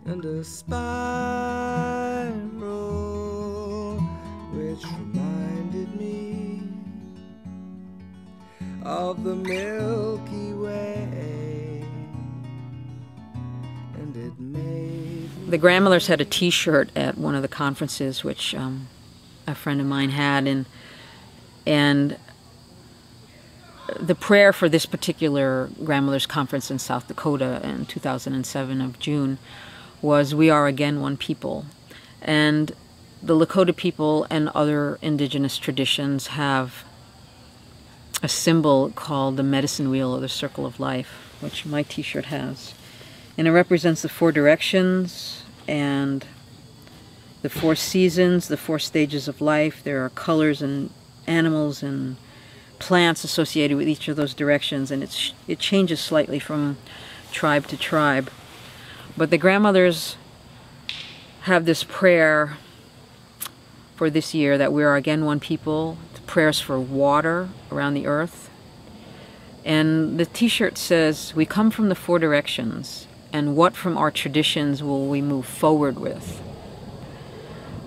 and a spiral which reminded me of the Milky Way, and it made the grandmothers had a t-shirt at one of the conferences which a friend of mine had, and the prayer for this particular grandmothers conference in South Dakota in 2007 of June was, "We are again one people." And the Lakota people and other indigenous traditions have a symbol called the medicine wheel or the circle of life, which my t-shirt has. And it represents the 4 directions and the 4 seasons, the 4 stages of life. There are colors and animals and plants associated with each of those directions, and it changes slightly from tribe to tribe. But the grandmothers have this prayer for this year that we are again one people, prayers for water around the earth. And the t-shirt says, "We come from the 4 directions, and what from our traditions will we move forward with?"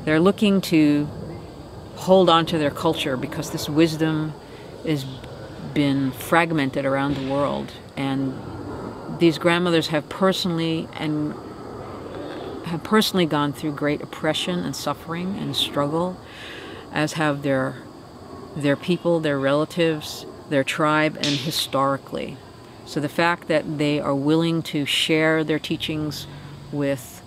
They're looking to hold on to their culture because this wisdom has been fragmented around the world, and these grandmothers have personally gone through great oppression and suffering and struggle, as have their people, their relatives, their tribe, and historically. So the fact that they are willing to share their teachings with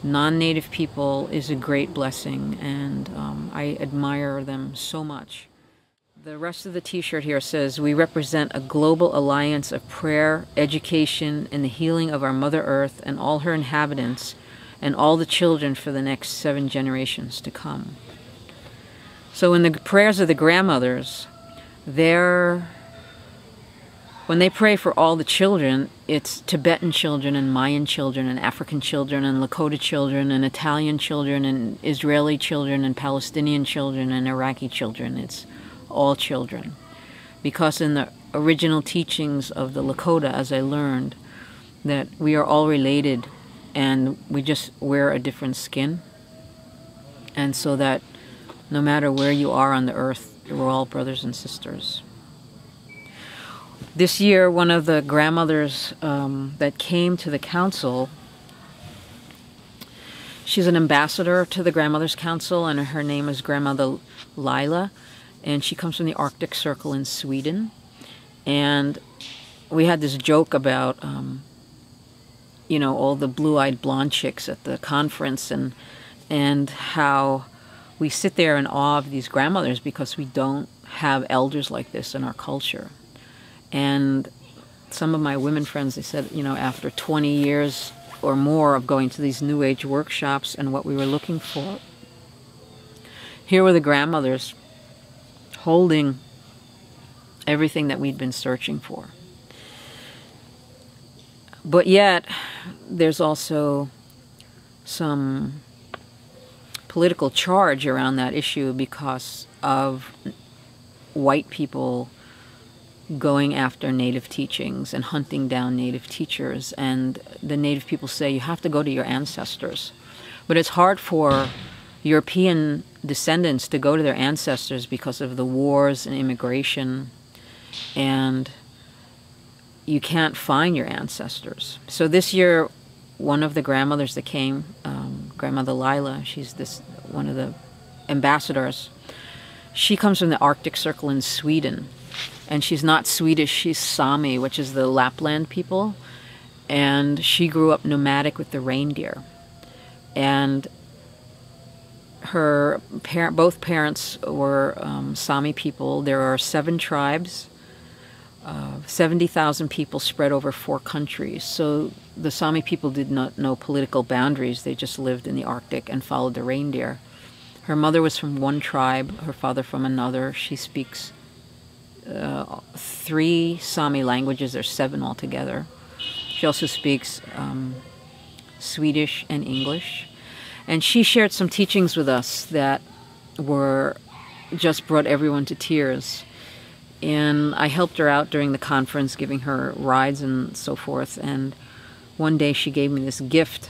non-native people is a great blessing, and I admire them so much. The rest of the t-shirt here says, "We represent a global alliance of prayer, education, and the healing of our Mother Earth and all her inhabitants and all the children for the next 7 generations to come." So in the prayers of the grandmothers, when they pray for all the children, it's Tibetan children and Mayan children and African children and Lakota children and Italian children and Israeli children and Palestinian children and Iraqi children. It's all children. Because in the original teachings of the Lakota, as I learned, that we are all related and we just wear a different skin. And so that no matter where you are on the earth, we're all brothers and sisters. This year, one of the grandmothers that came to the council, she's an ambassador to the Grandmothers Council, and her name is Grandmother Lila, and she comes from the Arctic Circle in Sweden. And we had this joke about, you know, all the blue-eyed blonde chicks at the conference, and how we sit there in awe of these grandmothers because we don't have elders like this in our culture. And some of my women friends, they said, you know, after 20 years or more of going to these New Age workshops and what we were looking for, here were the grandmothers holding everything that we'd been searching for. But yet, there's also some political charge around that issue because of white people going after Native teachings and hunting down Native teachers. And the Native people say, you have to go to your ancestors. But it's hard for European descendants to go to their ancestors because of the wars and immigration, and you can't find your ancestors. So this year, one of the grandmothers that came, Grandmother Lila, she's one of the ambassadors, she comes from the Arctic Circle in Sweden. And she's not Swedish, she's Sami, which is the Lapland people. And she grew up nomadic with the reindeer. And both parents were Sami people. There are 7 tribes, 70,000 people spread over 4 countries. So the Sami people did not know political boundaries. They just lived in the Arctic and followed the reindeer. Her mother was from one tribe, her father from another. She speaks 3 Sami languages, there's 7 altogether. She also speaks Swedish and English. And she shared some teachings with us that just brought everyone to tears. And I helped her out during the conference, giving her rides and so forth. And one day she gave me this gift.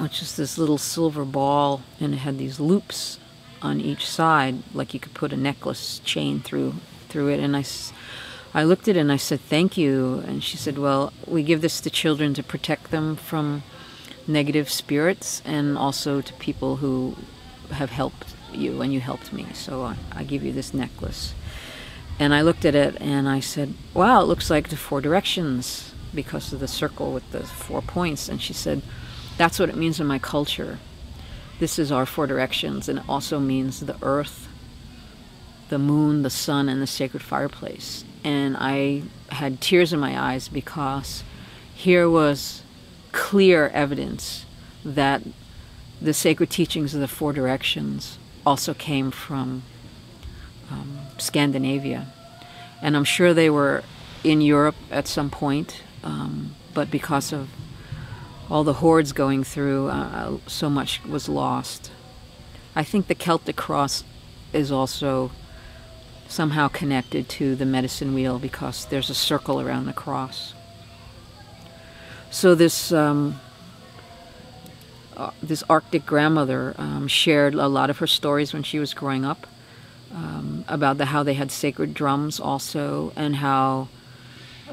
which is this little silver ball, and it had these loops on each side, like you could put a necklace chain through it. And I looked at it and I said, "Thank you." And she said, "Well, we give this to children to protect them from negative spirits, and also to people who have helped you, and you helped me. So I give you this necklace." And I looked at it and I said, "Wow, it looks like the 4 directions because of the circle with the 4 points." And she said, "That's what it means in my culture. This is our 4 directions, and it also means the earth, the moon, the sun, and the sacred fireplace." And I had tears in my eyes, because here was clear evidence that the sacred teachings of the 4 directions also came from Scandinavia. And I'm sure they were in Europe at some point, but because of all the hordes going through, so much was lost. I think the Celtic cross is also somehow connected to the medicine wheel, because there's a circle around the cross. So this Arctic grandmother shared a lot of her stories when she was growing up, about how they had sacred drums also, and how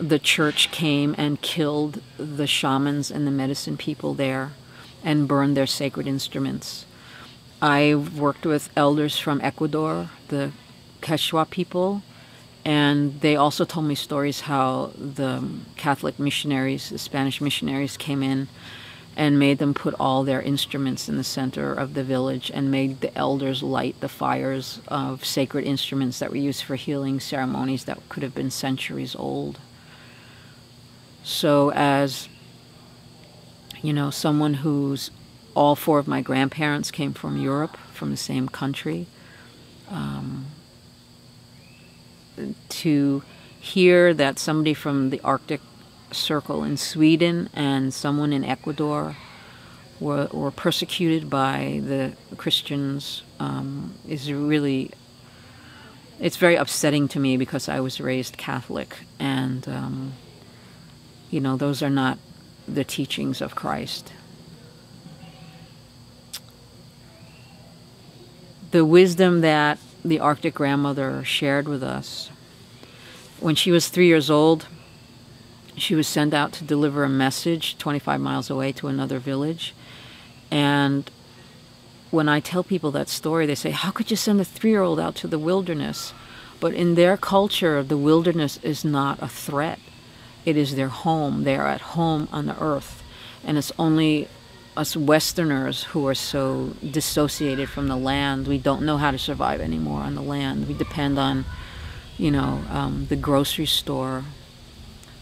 the church came and killed the shamans and the medicine people there and burned their sacred instruments. I worked with elders from Ecuador, the Quechua people, and they also told me stories how the Catholic missionaries, the Spanish missionaries, came in and made them put all their instruments in the center of the village, and made the elders light the fires of sacred instruments that were used for healing ceremonies that could have been centuries old. So as, you know, someone who's, all 4 of my grandparents came from Europe, from the same country, to hear that somebody from the Arctic Circle in Sweden and someone in Ecuador were persecuted by the Christians is really, it's very upsetting to me, because I was raised Catholic, and you know, those are not the teachings of Christ. The wisdom that the Arctic grandmother shared with us, when she was 3 years old, she was sent out to deliver a message 25 miles away to another village. And when I tell people that story, they say, "How could you send a 3-year-old out to the wilderness?" But in their culture, the wilderness is not a threat. It is their home. They are at home on the earth. And it's only us Westerners who are so dissociated from the land. We don't know how to survive anymore on the land. We depend on, you know, the grocery store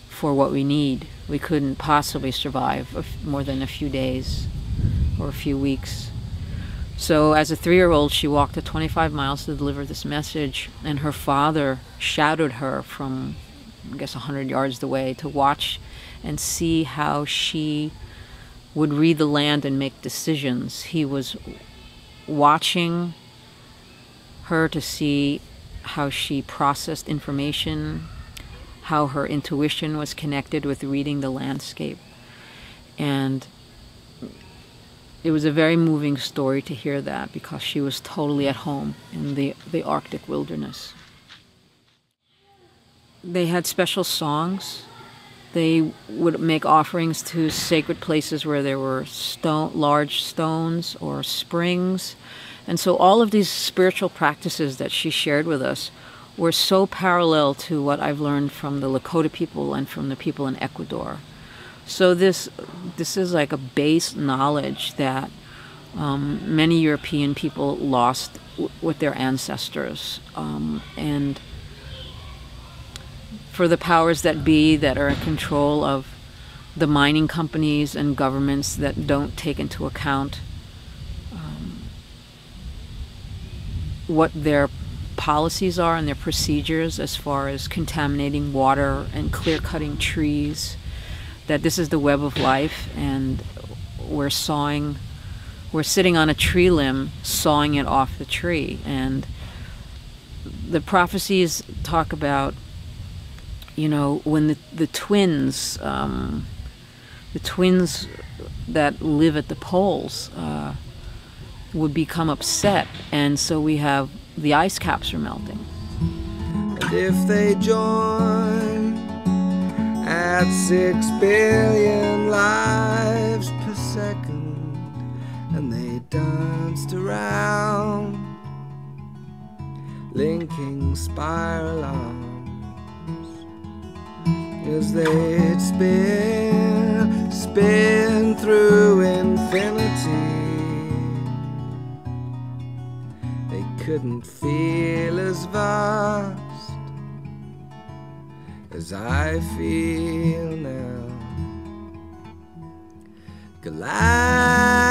for what we need. We couldn't possibly survive more than a few days or a few weeks. So as a 3-year-old, she walked the 25 miles to deliver this message, and her father shadowed her from, I guess, 100 yards away to watch and see how she would read the land and make decisions. He was watching her to see how she processed information, how her intuition was connected with reading the landscape. And it was a very moving story to hear that, because she was totally at home in the Arctic wilderness. They had special songs. They would make offerings to sacred places where there were large stones or springs. And so all of these spiritual practices that she shared with us were so parallel to what I've learned from the Lakota people and from the people in Ecuador. So this is like a base knowledge that many European people lost with their ancestors. And for the powers that be that are in control of the mining companies and governments that don't take into account what their policies are and their procedures as far as contaminating water and clear-cutting trees, that this is the web of life, and we're sitting on a tree limb, sawing it off the tree. And the prophecies talk about, you know, when the twins that live at the poles would become upset, and so we have the ice caps are melting. And if they join at 6 billion lives per second, and they danced around, linking spiral arms, as they'd spin through infinity, they couldn't feel as vast as I feel now. Galactic